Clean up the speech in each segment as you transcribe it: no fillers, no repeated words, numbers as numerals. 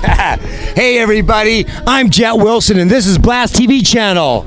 Hey everybody, I'm Jet Wilson and this is Blast TV Channel.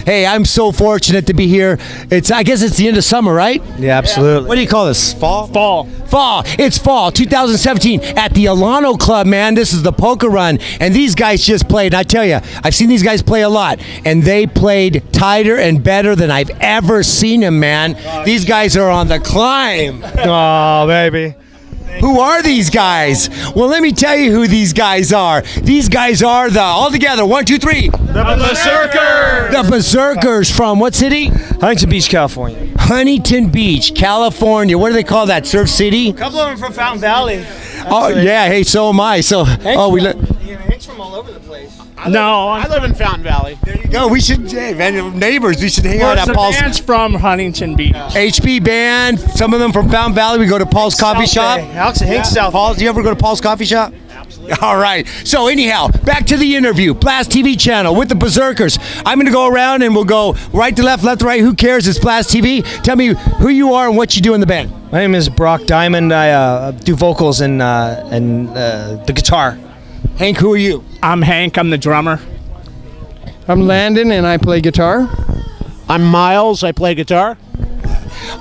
Hey, I'm so fortunate to be here. I guess it's the end of summer, right? Yeah, absolutely. What do you call this? Fall? Fall. It's fall 2017 at the Alano Club, man. This is the polka run, and these guys just played. And I tell you, I've seen these guys play a lot, and they played tighter and better than I've ever seen them, man. These guys are on the climb. Oh, baby. Who are these guys? Well, let me tell you who these guys are. These guys are all together, 1, 2, 3. The Berzerkers. The Berzerkers from what city? Huntington Beach, California. Huntington Beach, California. What do they call that? Surf City? A couple of them from Fountain Valley. Oh, yeah. Hey, so am I. So, Hank's from all over the place. I live in Fountain Valley. There you go. We should, man, neighbors. We should hang out at Paul's. Band's from Huntington Beach. HP band. Some of them from Fountain Valley. We go to Paul's Coffee Shop. Hank's South. Paul's. Do you ever go to Paul's Coffee Shop? Absolutely. All right. So anyhow, back to the interview. Blast TV Channel with the Berzerkers. I'm going to go around and we'll go right to left, left to right. Who cares? It's Blast TV. Tell me who you are and what you do in the band. My name is Brock Diamond. I do vocals and the guitar. Hank, who are you? I'm Hank. I'm the drummer. I'm Landon, and I play guitar. I'm Miles. I play guitar.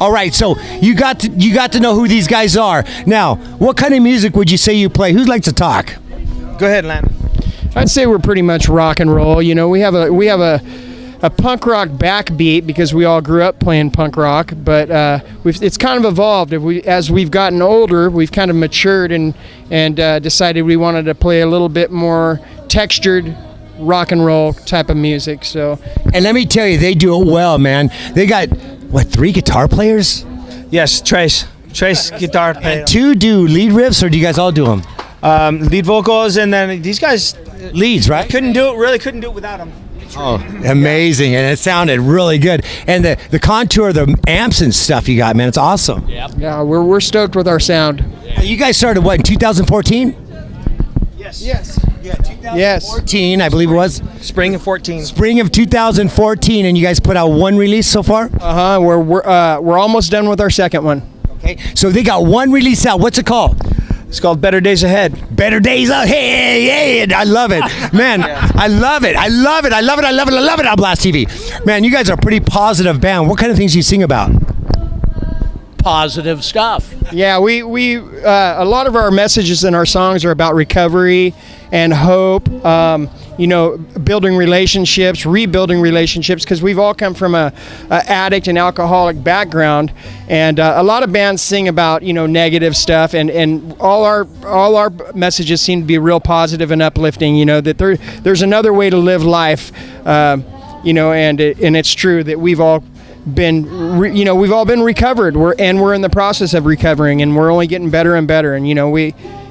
All right, so you got to know who these guys are. Now, what kind of music would you say you play? Who'd like to talk? Go ahead, Landon. I'd say we're pretty much rock and roll. You know, we have a punk rock backbeat because we all grew up playing punk rock, but it's kind of evolved. As we've gotten older, we've kind of matured and decided we wanted to play a little bit more textured rock and roll type of music. So, and let me tell you, they do it well, man. They got 3 guitar players? Yes, Trace guitar player. 2 do lead riffs, or do you guys all do them? Lead vocals, and then these guys leads, right? Couldn't do it without them. Oh, amazing. And it sounded really good. And the contour, the amps and stuff you got, man, it's awesome. Yeah, we're stoked with our sound. You guys started what, in 2014? Yes. Yeah, 2014, I believe it was. Spring of 14. Spring of 2014, and you guys put out 1 release so far? We're almost done with our second one. Okay, so they got 1 release out. What's it called? It's called Better Days Ahead. Better Days Ahead. I love it. Man, I love it on Blast TV. Man, you guys are a pretty positive band. What kind of things do you sing about? Positive stuff. Yeah, we a lot of our messages in our songs are about recovery and hope. Building relationships, rebuilding relationships, because we've all come from a addict and alcoholic background, and a lot of bands sing about negative stuff, and all our messages seem to be real positive and uplifting. That there's another way to live life, and it's true that we've all been recovered. We're in the process of recovering, and we're only getting better and better.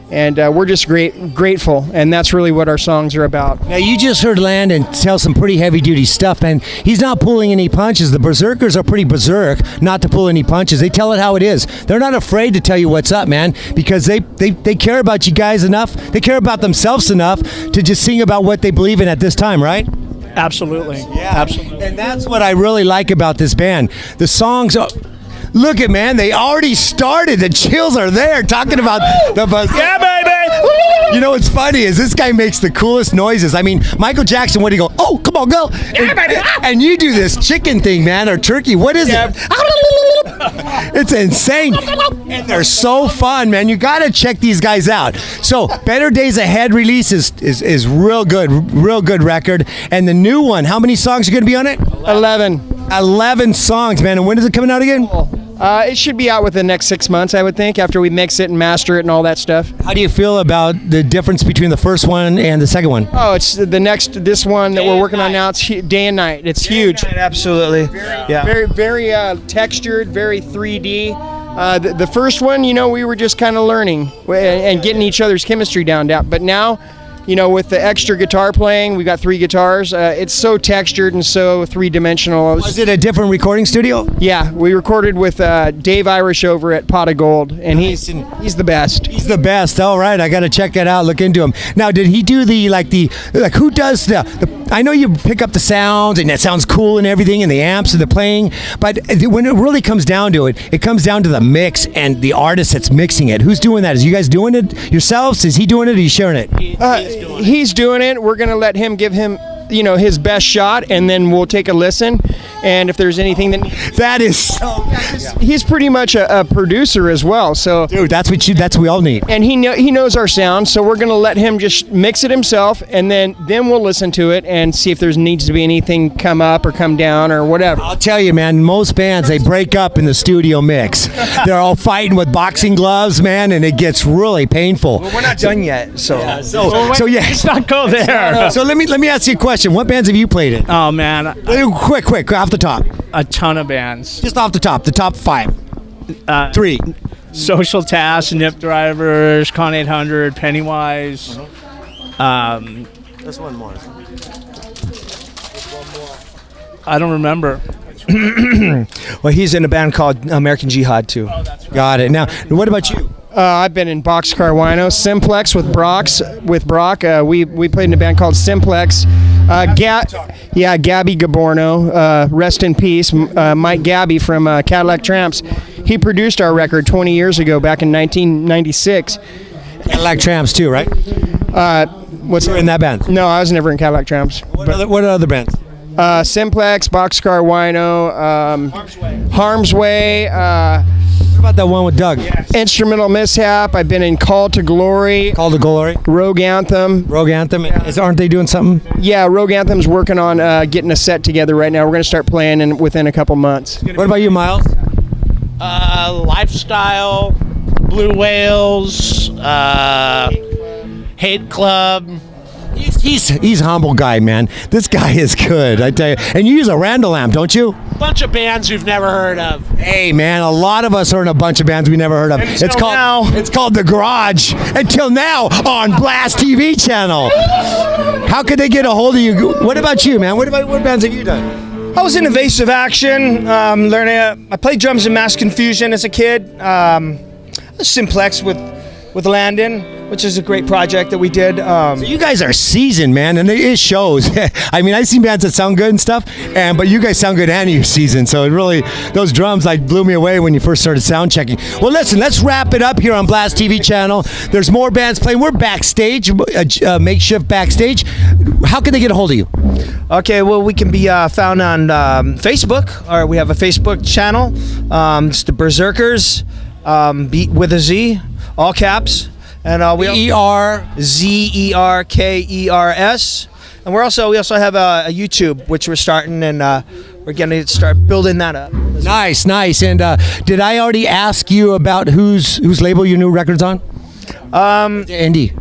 And we're just grateful, and that's really what our songs are about. Now, you just heard Landon tell some pretty heavy-duty stuff, and he's not pulling any punches. The Berzerkers are pretty berserk not to pull any punches. They tell it how it is. They're not afraid to tell you what's up, man, because they care about you guys enough. They care about themselves enough to just sing about what they believe in at this time, right? Absolutely. Yeah. Absolutely. And that's what I really like about this band. The songs are... Look at, man, they already started. The chills are there talking about the buzz. Yeah, baby! You know what's funny is this guy makes the coolest noises. I mean, Michael Jackson, what do you go? Oh, come on, go. Yeah, baby! And you do this chicken thing, man, or turkey. What is it? It's insane. And they're so fun, man. You got to check these guys out. So, Better Days Ahead release is real good record. And the new one, how many songs are going to be on it? 11 songs, man. And when is it coming out again? It should be out within the next 6 months, I would think, after we mix it and master it and all that stuff. How do you feel about the difference between the first one and the second one? Oh, it's this one that we're working on now. It's day and night. It's huge. Absolutely. Very textured, very 3D. The first one, we were just kind of learning and getting each other's chemistry down. But now with the extra guitar playing, we got 3 guitars. It's so textured and so three-dimensional. Was it a different recording studio? Yeah, we recorded with Dave Irish over at Pot of Gold, and he's the best. He's the best. All right, I got to check that out. Look into him. Now, did he do who does the? I know you pick up the sounds and it sounds cool and everything, and the amps and the playing. But when it really comes down to it, it comes down to the mix and the artist that's mixing it. Who's doing that? Is you guys doing it yourselves? Is he doing it? Or are you sharing it? He's doing it. We're gonna let him give him his best shot, and then we'll take a listen. And if there's anything That is so. he's pretty much a producer as well. So, Dude, that's what we all need. and he knows our sound. So we're gonna let him just mix it himself, and then we'll listen to it and see if there needs to be anything come up or come down or whatever. I'll tell you, man, most bands, they break up in the studio mix. They're all fighting with boxing gloves, man, and it gets really painful. We're not done yet, so. So yeah. Let's not go there. So let me ask you a question. What bands have you played in? Oh man, Quick, off the top. a ton of bands. Just off the top 5. 3. Social Task, Nip Drivers, Con 800, Pennywise. There's one more. I don't remember. Well, he's in a band called American Jihad too. Got it. Now, what about you? I've been in Boxcar Wino, Simplex with Brock. We played in a band called Simplex. Gabby Gaborno, rest in peace. Mike Gabby from Cadillac Tramps. He produced our record 20 years ago, back in 1996. Cadillac Tramps too, right? What's You're in that band. No, I was never in Cadillac Tramps. What other bands? Simplex, Boxcar Wino, Harm's Way. What about that one with Doug? Instrumental Mishap. I've been in Call to Glory. Call to Glory. Rogue Anthem. Rogue Anthem. Aren't they doing something? Yeah, Rogue Anthem's working on getting a set together right now. We're going to start playing within a couple months. What about you, Miles? Lifestyle, Blue Whales, Hate Club. He's a humble guy, man. This guy is good, I tell you. And you use a Randall amp, don't you? Bunch of bands you've never heard of. Hey, man, a lot of us are in a bunch of bands we never heard of. It's called The Garage. Until now on Blast TV channel. How could they get a hold of you? What about you, man? What bands have you done? I was in Evasive Action, learning. I played drums in Mass Confusion as a kid. Simplex with Landon, which is a great project that we did. You guys are seasoned, man, and it shows. I mean, I've seen bands that sound good and stuff, but you guys sound good and you're seasoned. So it really, those drums blew me away when you first started sound checking. Well, listen, let's wrap it up here on Blast TV channel. There's more bands playing. We're backstage, makeshift backstage. How can they get a hold of you? Okay, well, we can be found on Facebook, or we have a Facebook channel. It's the Berzerkers, beat with a Z, all caps. And we Zerkers, and we also have a YouTube, which we're starting, and we're going to start building that up. Nice. And did I already ask you about whose label your new record's on? Andy.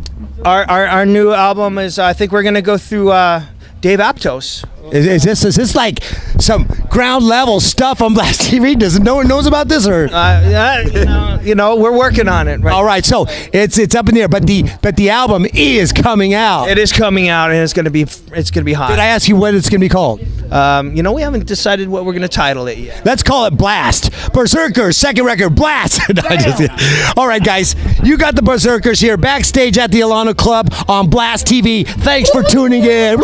Our new album is, I think we're going to go through Dave Aptos. Is this like some ground level stuff on Blast TV? Does no one knows about this, or we're working on it. Right? All right, so it's up in the air, but the album is coming out. It is coming out, and it's gonna be hot. Did I ask you what it's gonna be called? We haven't decided what we're gonna title it yet. Let's call it Blast. Berserkers, second record, Blast. All right, guys, you got the Berzerkers here backstage at the Alano Club on Blast TV. Thanks for tuning in.